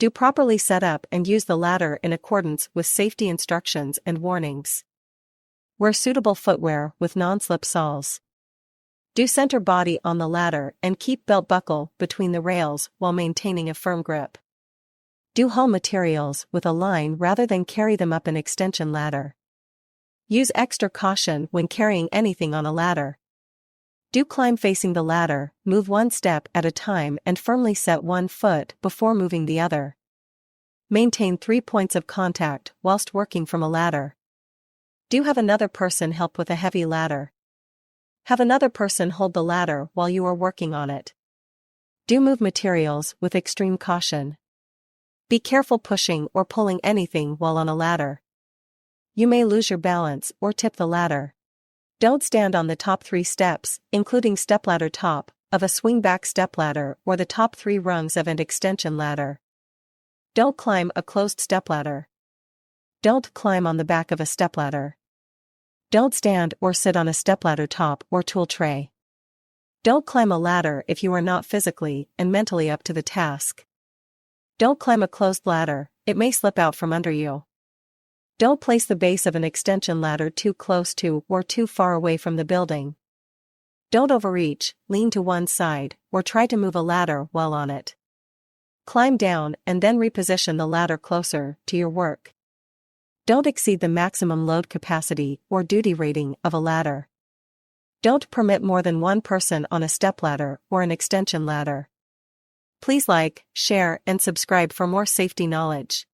Do properly set up and use the ladder in accordance with safety instructions and warnings. Wear suitable footwear with non-slip soles. Do center body on the ladder and keep belt buckle between the rails while maintaining a firm grip. Do haul materials with a line rather than carry them up an extension ladder. Use extra caution when carrying anything on a ladder. Do climb facing the ladder, move one step at a time and firmly set one foot before moving the other. Maintain 3 points of contact whilst working from a ladder. Do have another person help with a heavy ladder. Have another person hold the ladder while you are working on it. Do move materials with extreme caution. Be careful pushing or pulling anything while on a ladder. You may lose your balance or tip the ladder. Don't stand on the top 3 steps, including stepladder top, of a swing-back stepladder or the top 3 rungs of an extension ladder. Don't climb a closed stepladder. Don't climb on the back of a stepladder. Don't stand or sit on a stepladder top or tool tray. Don't climb a ladder if you are not physically and mentally up to the task. Don't climb a closed ladder, it may slip out from under you. Don't place the base of an extension ladder too close to or too far away from the building. Don't overreach, lean to one side, or try to move a ladder while on it. Climb down and then reposition the ladder closer to your work. Don't exceed the maximum load capacity or duty rating of a ladder. Don't permit more than one person on a stepladder or an extension ladder. Please like, share, and subscribe for more safety knowledge.